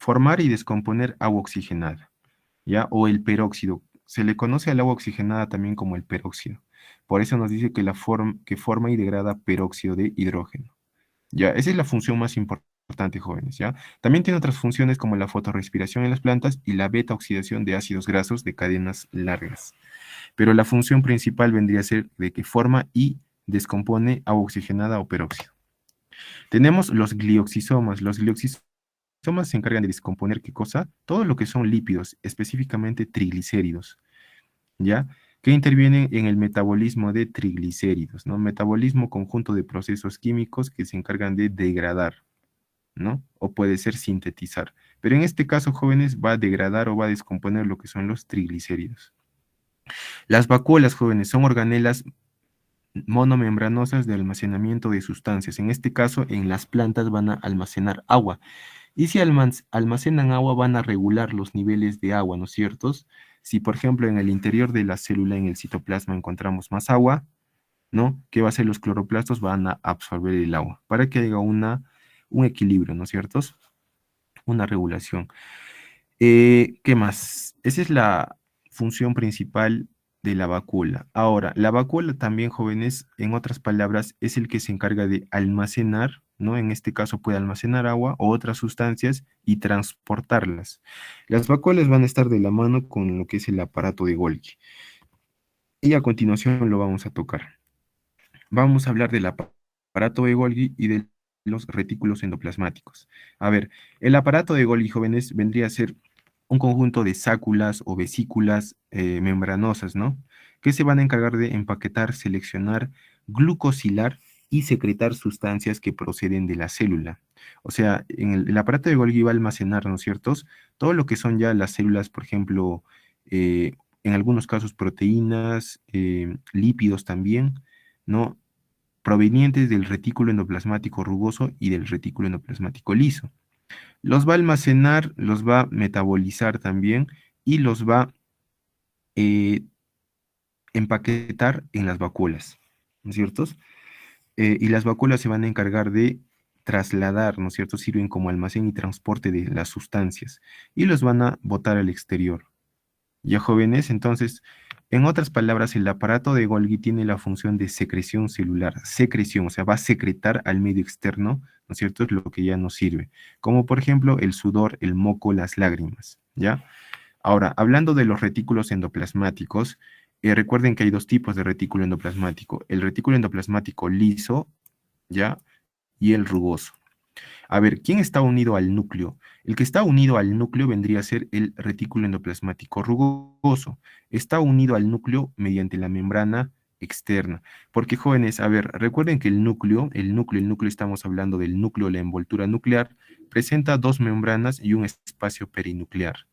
formar y descomponer agua oxigenada, ¿ya? O el peróxido. Se le conoce al agua oxigenada también como el peróxido. Por eso nos dice que, que forma y degrada peróxido de hidrógeno. Ya, esa es la función más importante, jóvenes, ¿ya? También tiene otras funciones como la fotorrespiración en las plantas y la beta oxidación de ácidos grasos de cadenas largas. Pero la función principal vendría a ser de que forma y descompone agua oxigenada o peróxido. Tenemos los glioxisomas. Los glioxisomas se encargan de descomponer, ¿qué cosa? Todo lo que son lípidos, específicamente triglicéridos, ¿ya? Que intervienen en el metabolismo de triglicéridos, ¿no? Metabolismo conjunto de procesos químicos que se encargan de degradar, ¿no? O puede ser sintetizar. Pero en este caso, jóvenes, va a degradar o va a descomponer lo que son los triglicéridos. Las vacuolas, jóvenes, son organelas monomembranosas de almacenamiento de sustancias. En este caso, en las plantas van a almacenar agua. Y si almacenan agua, van a regular los niveles de agua, ¿no es cierto? Si, por ejemplo, en el interior de la célula, en el citoplasma, encontramos más agua, ¿no? ¿Qué va a hacer los cloroplastos? Van a absorber el agua para que haya un equilibrio, ¿no es cierto? Una regulación. ¿Qué más? Esa es la función principal de la vacuola. Ahora, la vacuola también, jóvenes, en otras palabras, es el que se encarga de almacenar, ¿no? En este caso puede almacenar agua o otras sustancias y transportarlas. Las vacuolas van a estar de la mano con lo que es el aparato de Golgi. Y a continuación lo vamos a tocar. Vamos a hablar del aparato de Golgi y de los retículos endoplasmáticos. A ver, el aparato de Golgi, jóvenes, vendría a ser un conjunto de sáculas o vesículas membranosas, ¿no? Que se van a encargar de empaquetar, seleccionar, glucosilar y secretar sustancias que proceden de la célula. O sea, en el aparato de Golgi va a almacenar, ¿no es cierto? Todo lo que son ya las células, por ejemplo, en algunos casos proteínas, lípidos también, ¿no? Provenientes del retículo endoplasmático rugoso y del retículo endoplasmático liso. Los va a almacenar, los va a metabolizar también y los va a empaquetar en las vacuolas, ¿no es cierto? Y las vacuolas se van a encargar de trasladar, ¿no es cierto? Sirven como almacén y transporte de las sustancias y los van a botar al exterior. Ya jóvenes, entonces, en otras palabras, el aparato de Golgi tiene la función de secreción celular, secreción, o sea, va a secretar al medio externo, ¿no es cierto? Es lo que ya nos sirve, como por ejemplo el sudor, el moco, las lágrimas, ¿ya? Ahora, hablando de los retículos endoplasmáticos, recuerden que hay dos tipos de retículo endoplasmático, el retículo endoplasmático liso, ¿ya? Y el rugoso. A ver, ¿quién está unido al núcleo? El que está unido al núcleo vendría a ser el retículo endoplasmático rugoso. Está unido al núcleo mediante la membrana externa. Porque, jóvenes, a ver, recuerden que el núcleo, estamos hablando del núcleo, la envoltura nuclear, presenta dos membranas y un espacio perinuclear.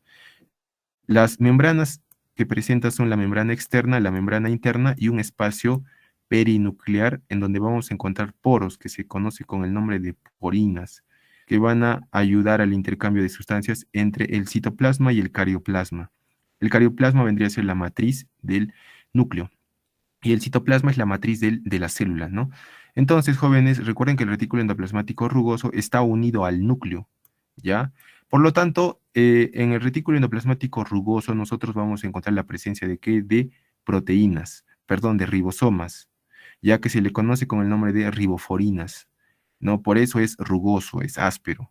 Las membranas que presenta son la membrana externa, la membrana interna y un espacio perinuclear en donde vamos a encontrar poros que se conoce con el nombre de porinas, que van a ayudar al intercambio de sustancias entre el citoplasma y el carioplasma. El carioplasma vendría a ser la matriz del núcleo y el citoplasma es la matriz de la célula, ¿no? Entonces, jóvenes, recuerden que el retículo endoplasmático rugoso está unido al núcleo, ¿ya? Por lo tanto, en el retículo endoplasmático rugoso nosotros vamos a encontrar la presencia de ¿qué? De proteínas, perdón, de ribosomas, ya que se le conoce con el nombre de riboforinas, ¿no? Por eso es rugoso, es áspero.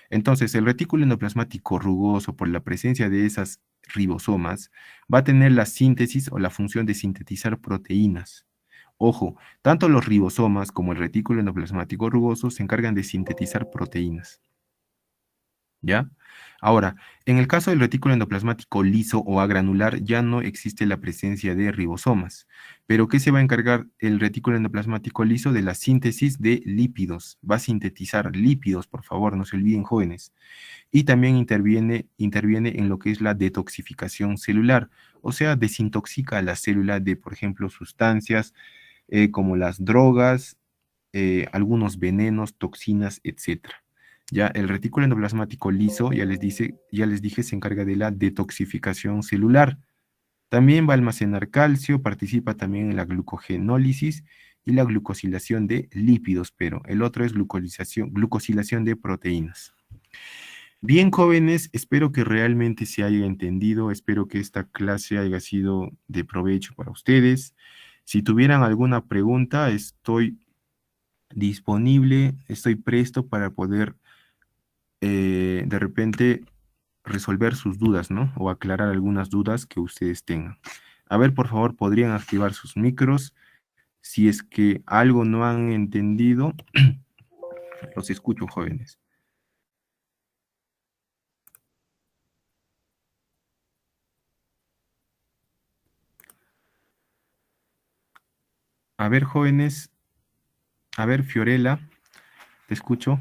Entonces, el retículo endoplasmático rugoso, por la presencia de esas ribosomas, va a tener la síntesis o la función de sintetizar proteínas. Ojo, tanto los ribosomas como el retículo endoplasmático rugoso se encargan de sintetizar proteínas. ¿Ya? Ahora, en el caso del retículo endoplasmático liso o agranular ya no existe la presencia de ribosomas. Pero ¿qué se va a encargar el retículo endoplasmático liso? De la síntesis de lípidos. Va a sintetizar lípidos, por favor, no se olviden, jóvenes. Y también interviene en lo que es la detoxificación celular, o sea, desintoxica a la célula de, por ejemplo, sustancias como las drogas, algunos venenos, toxinas, etcétera. Ya el retículo endoplasmático liso, ya les dije, se encarga de la detoxificación celular. También va a almacenar calcio, participa también en la glucogenólisis y la glucosilación de lípidos, pero el otro es glucosilación de proteínas. Bien, jóvenes, espero que realmente se haya entendido, espero que esta clase haya sido de provecho para ustedes. Si tuvieran alguna pregunta, estoy disponible, estoy presto para poder de repente resolver sus dudas, ¿no? O aclarar algunas dudas que ustedes tengan. A ver, por favor, podrían activar sus micros. Si es que algo no han entendido, los escucho, jóvenes. A ver, jóvenes, a ver, Fiorella, te escucho.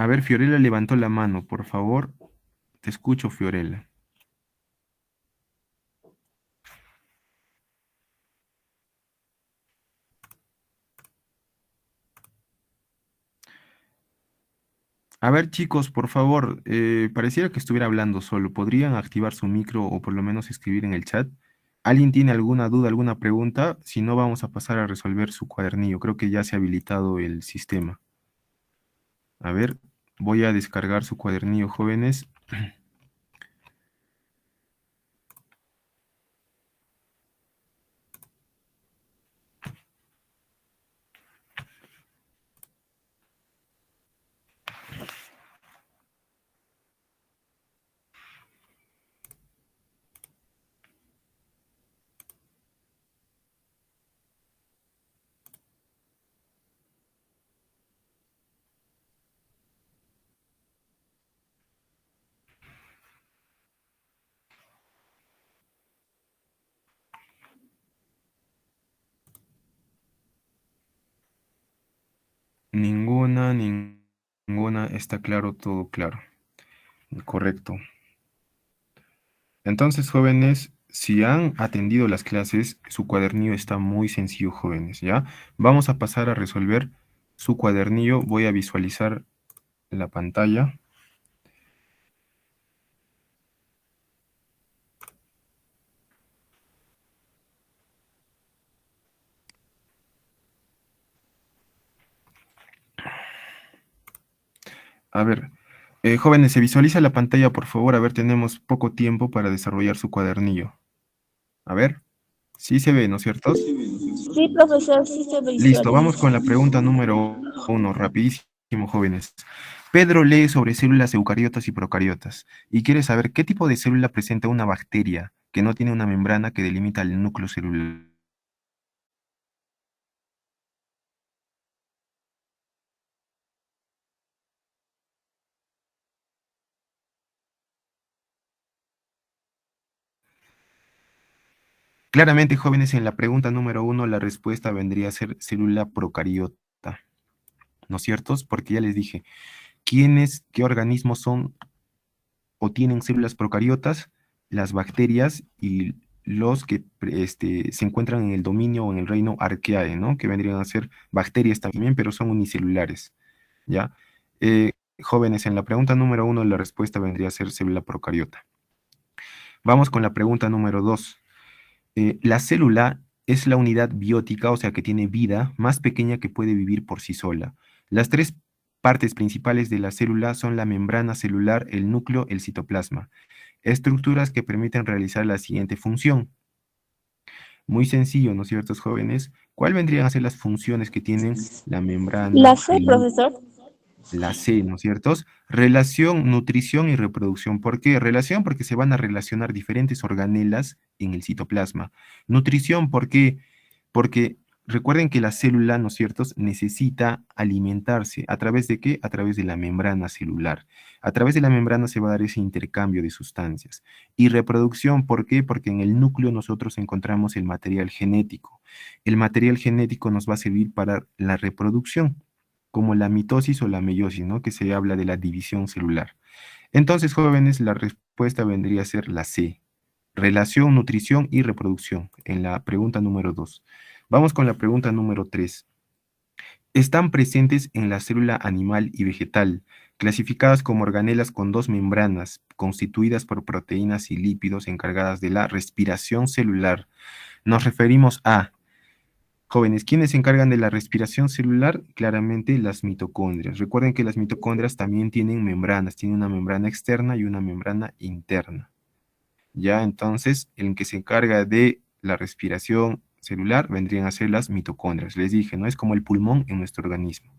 A ver, Fiorella levantó la mano, por favor. Te escucho, Fiorella. A ver, chicos, por favor, pareciera que estuviera hablando solo. ¿Podrían activar su micro o por lo menos escribir en el chat? ¿Alguien tiene alguna duda, alguna pregunta? Si no, vamos a pasar a resolver su cuadernillo. Creo que ya se ha habilitado el sistema. A ver, voy a descargar su cuadernillo, jóvenes. Ninguna, ninguna, está claro, todo claro. Correcto. Entonces, jóvenes, si han atendido las clases, su cuadernillo está muy sencillo, jóvenes, ¿ya? Vamos a pasar a resolver su cuadernillo. Voy a visualizar la pantalla. A ver, jóvenes, se visualiza la pantalla, por favor. A ver, tenemos poco tiempo para desarrollar su cuadernillo. A ver, sí se ve, ¿no es cierto?
Sí, profesor, sí se
Listo, vamos
visualiza.
con la pregunta número 1, rapidísimo, jóvenes. Pedro lee sobre células eucariotas y procariotas y quiere saber qué tipo de célula presenta una bacteria que no tiene una membrana que delimita el núcleo celular. Claramente, jóvenes, en la pregunta número 1 la respuesta vendría a ser célula procariota, ¿no es cierto? Porque ya les dije, qué organismos son o tienen células procariotas? Las bacterias y los que se encuentran en el dominio o en el reino Archaea, ¿no? Que vendrían a ser bacterias también, pero son unicelulares, ¿ya? Jóvenes, en la pregunta número 1 la respuesta vendría a ser célula procariota. Vamos con la pregunta número 2. La célula es la unidad biótica, o sea, que tiene vida, más pequeña que puede vivir por sí sola. Las tres partes principales de la célula son la membrana celular, el núcleo, el citoplasma. Estructuras que permiten realizar la siguiente función. Muy sencillo, ¿no es cierto, jóvenes? ¿Cuál vendrían a ser las funciones que tienen la
La
membrana,
C, profesor.
la C, ¿no es cierto? Relación, nutrición y reproducción. ¿Por qué? Relación porque se van a relacionar diferentes organelas en el citoplasma. Nutrición, ¿por qué? Porque recuerden que la célula, ¿no es cierto?, necesita alimentarse. ¿A través de qué? A través de la membrana celular. A través de la membrana se va a dar ese intercambio de sustancias. Y reproducción, ¿por qué? Porque en el núcleo nosotros encontramos el material genético. El material genético nos va a servir para la reproducción, como la mitosis o la meiosis, ¿no? Que se habla de la división celular. Entonces, jóvenes, la respuesta vendría a ser la C. Relación, nutrición y reproducción, en la pregunta número 2. Vamos con la pregunta número 3. Están presentes en la célula animal y vegetal, clasificadas como organelas con dos membranas, constituidas por proteínas y lípidos encargadas de la respiración celular. Nos referimos a, jóvenes, ¿quiénes se encargan de la respiración celular? Claramente las mitocondrias. Recuerden que las mitocondrias también tienen membranas, tienen una membrana externa y una membrana interna. Ya, entonces, el que se encarga de la respiración celular vendrían a ser las mitocondrias. Les dije, ¿no? Es como el pulmón en nuestro organismo.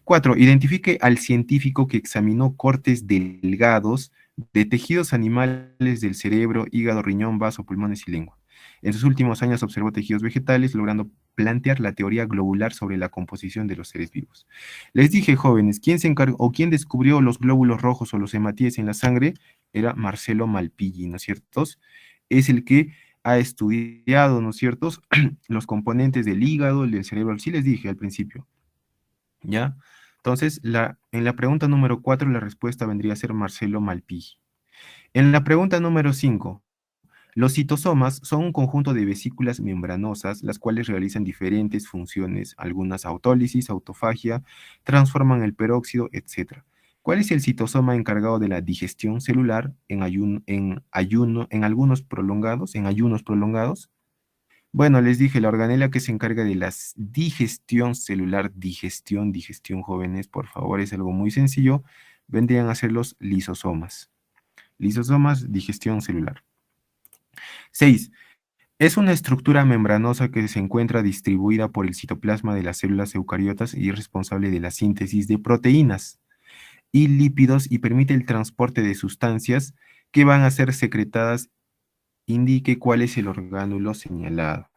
4. Identifique al científico que examinó cortes delgados de tejidos animales del cerebro, hígado, riñón, vaso, pulmones y lengua. En sus últimos años observó tejidos vegetales, logrando plantear la teoría globular sobre la composición de los seres vivos. Les dije, jóvenes, ¿quién se encargó o quién descubrió los glóbulos rojos o los hematíes en la sangre? Era Marcelo Malpighi, ¿no es cierto? Es el que ha estudiado, ¿no es cierto?, los componentes del hígado, del cerebro. Sí les dije al principio, ¿ya? Entonces, en la pregunta número 4, la respuesta vendría a ser Marcelo Malpighi. En la pregunta número 5, los citosomas son un conjunto de vesículas membranosas, las cuales realizan diferentes funciones, algunas autólisis, autofagia, transforman el peróxido, etc. ¿Cuál es el citosoma encargado de la digestión celular en ayunos prolongados? Bueno, les dije, la organela que se encarga de la digestión celular, digestión, jóvenes, por favor, es algo muy sencillo, vendrían a ser los lisosomas. Lisosomas, digestión celular. 6. Es una estructura membranosa que se encuentra distribuida por el citoplasma de las células eucariotas y es responsable de la síntesis de proteínas y lípidos y permite el transporte de sustancias que van a ser secretadas. Indique cuál es el orgánulo señalado.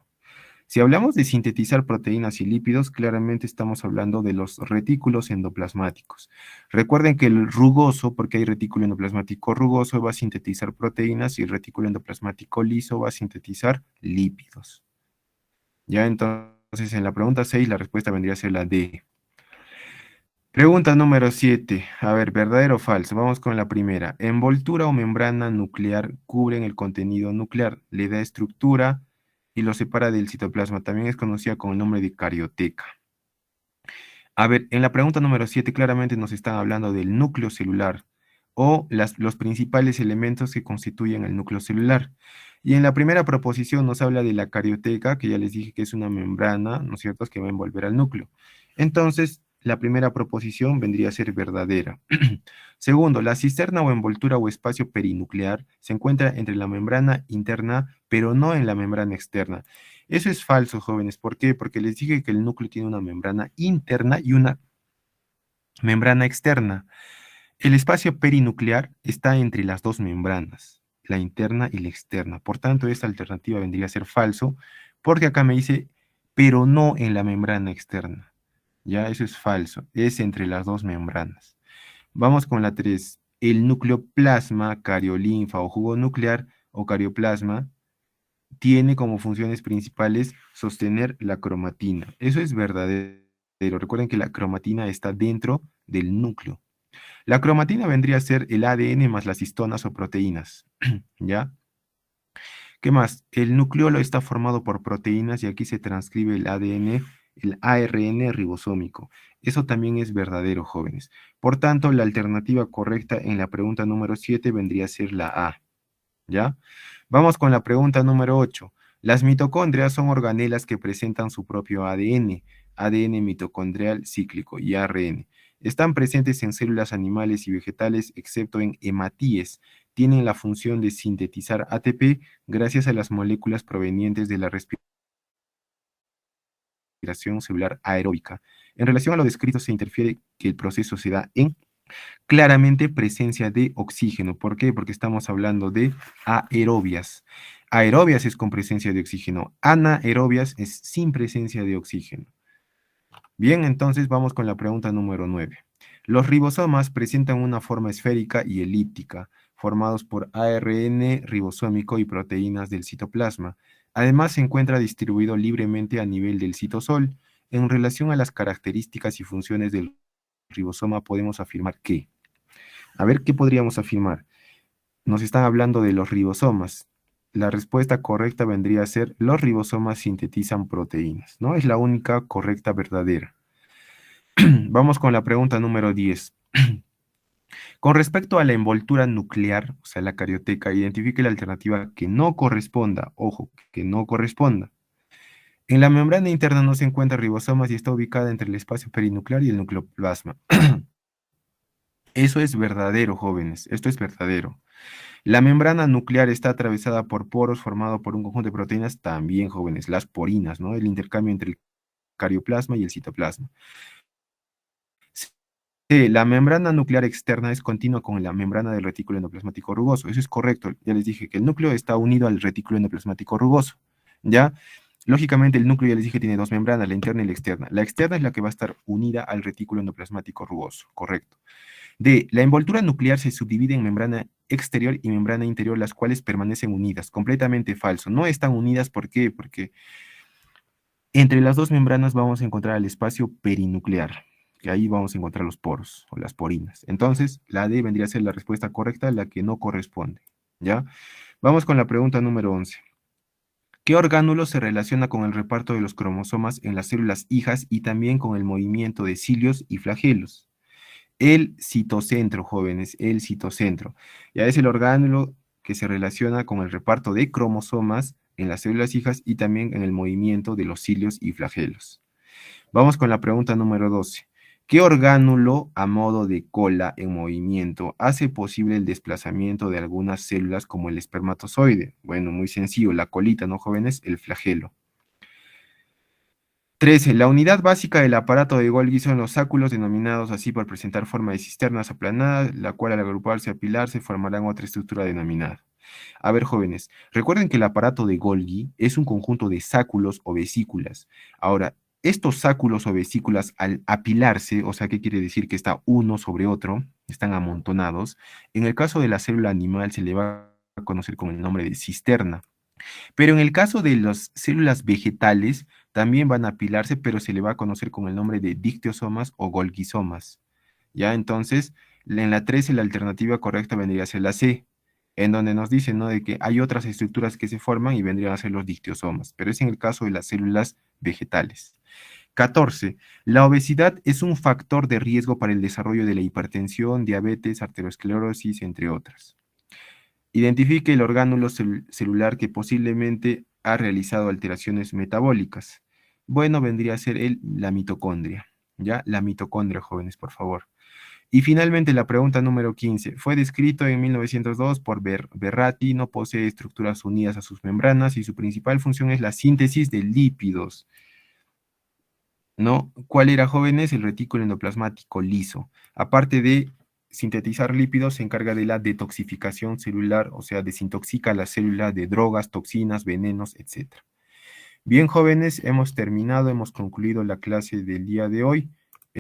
Si hablamos de sintetizar proteínas y lípidos, claramente estamos hablando de los retículos endoplasmáticos. Recuerden que el rugoso, porque hay retículo endoplasmático rugoso, va a sintetizar proteínas y el retículo endoplasmático liso va a sintetizar lípidos. Ya entonces, en la pregunta 6, la respuesta vendría a ser la D. Pregunta número 7. A ver, ¿verdadero o falso? Vamos con la primera. Envoltura o membrana nuclear cubren el contenido nuclear, le da estructura y lo separa del citoplasma. También es conocida con el nombre de carioteca. A ver, en la pregunta número 7 claramente nos están hablando del núcleo celular o los principales elementos que constituyen el núcleo celular. Y en la primera proposición nos habla de la carioteca, que ya les dije que es una membrana, ¿no es cierto?, que va a envolver al núcleo. Entonces, la primera proposición vendría a ser verdadera. Segundo, la cisterna o envoltura o espacio perinuclear se encuentra entre la membrana interna, pero no en la membrana externa. Eso es falso, jóvenes. ¿Por qué? Porque les dije que el núcleo tiene una membrana interna y una membrana externa. El espacio perinuclear está entre las dos membranas, la interna y la externa. Por tanto, esta alternativa vendría a ser falso, porque acá me dice, pero no en la membrana externa. Ya, eso es falso. Es entre las dos membranas. Vamos con la 3. El nucleoplasma, cariolinfa o jugo nuclear o carioplasma tiene como funciones principales sostener la cromatina. Eso es verdadero. Recuerden que la cromatina está dentro del núcleo. La cromatina vendría a ser el ADN más las histonas o proteínas. ¿Ya? ¿Qué más? El nucleolo está formado por proteínas y aquí se transcribe el ADN, el ARN ribosómico. Eso también es verdadero, jóvenes. Por tanto, la alternativa correcta en la pregunta número 7 vendría a ser la A. ¿Ya? Vamos con la pregunta número 8. Las mitocondrias son organelas que presentan su propio ADN, ADN mitocondrial cíclico y ARN. Están presentes en células animales y vegetales, excepto en hematíes. Tienen la función de sintetizar ATP gracias a las moléculas provenientes de la respiración celular aeróbica. En relación a lo descrito, se infiere que el proceso se da en claramente presencia de oxígeno. ¿Por qué? Porque estamos hablando de aerobias. Aerobias es con presencia de oxígeno. Anaerobias es sin presencia de oxígeno. Bien, entonces vamos con la pregunta número 9. Los ribosomas presentan una forma esférica y elíptica, formados por ARN ribosómico y proteínas del citoplasma. Además, se encuentra distribuido libremente a nivel del citosol. En relación a las características y funciones del ribosoma, podemos afirmar que, a ver, ¿qué podríamos afirmar? Nos están hablando de los ribosomas. La respuesta correcta vendría a ser, los ribosomas sintetizan proteínas, ¿no? Es la única correcta verdadera. Vamos con la pregunta número 10. Con respecto a la envoltura nuclear, o sea, la carioteca, identifique la alternativa que no corresponda. Ojo, que no corresponda. En la membrana interna no se encuentra ribosomas y está ubicada entre el espacio perinuclear y el nucleoplasma. Eso es verdadero, jóvenes. Esto es verdadero. La membrana nuclear está atravesada por poros formado por un conjunto de proteínas, también, jóvenes, las porinas, ¿no? El intercambio entre el carioplasma y el citoplasma. Sí, la membrana nuclear externa es continua con la membrana del retículo endoplasmático rugoso. Eso es correcto. Ya les dije que el núcleo está unido al retículo endoplasmático rugoso. ¿Ya? Lógicamente, el núcleo, ya les dije, tiene dos membranas, la interna y la externa. La externa es la que va a estar unida al retículo endoplasmático rugoso. Correcto. D. La envoltura nuclear se subdivide en membrana exterior y membrana interior, las cuales permanecen unidas. Completamente falso. No están unidas, ¿por qué? Porque entre las dos membranas vamos a encontrar el espacio perinuclear. que ahí vamos a encontrar los poros o las porinas. Entonces, la D vendría a ser la respuesta correcta, la que no corresponde, ¿ya? Vamos con la pregunta número 11. ¿Qué orgánulo se relaciona con el reparto de los cromosomas en las células hijas y también con el movimiento de cilios y flagelos? El citocentro, jóvenes, el citocentro. Ya es el orgánulo que se relaciona con el reparto de cromosomas en las células hijas y también en el movimiento de los cilios y flagelos. Vamos con la pregunta número 12. ¿Qué orgánulo a modo de cola en movimiento hace posible el desplazamiento de algunas células como el espermatozoide? Bueno, muy sencillo, la colita, ¿no, jóvenes? El flagelo. 13. La unidad básica del aparato de Golgi son los sáculos, denominados así por presentar forma de cisternas aplanadas, la cual al agruparse a pilarse formarán otra estructura denominada. A ver, jóvenes, recuerden que el aparato de Golgi es un conjunto de sáculos o vesículas. Ahora, estos sáculos o vesículas al apilarse, o sea, ¿qué quiere decir? Que está uno sobre otro, están amontonados. En el caso de la célula animal se le va a conocer con el nombre de cisterna. Pero en el caso de las células vegetales, también van a apilarse, pero se le va a conocer con el nombre de dictiosomas o golgisomas. ¿Ya? Entonces, en la 13 la alternativa correcta vendría a ser la C, en donde nos dice, ¿no?, de que hay otras estructuras que se forman y vendrían a ser los dictiosomas, pero es en el caso de las células vegetales. 14. La obesidad es un factor de riesgo para el desarrollo de la hipertensión, diabetes, arteriosclerosis, entre otras. Identifique el orgánulo celular que posiblemente ha realizado alteraciones metabólicas. Bueno, vendría a ser la mitocondria. ¿Ya? La mitocondria, jóvenes, por favor. Y finalmente la pregunta número 15. Fue descrito en 1902 por Berratti, no posee estructuras unidas a sus membranas y su principal función es la síntesis de lípidos. ¿No? ¿Cuál era, jóvenes? El retículo endoplasmático liso. Aparte de sintetizar lípidos, se encarga de la detoxificación celular, o sea, desintoxica la célula de drogas, toxinas, venenos, etc. Bien, jóvenes, hemos terminado, hemos concluido la clase del día de hoy.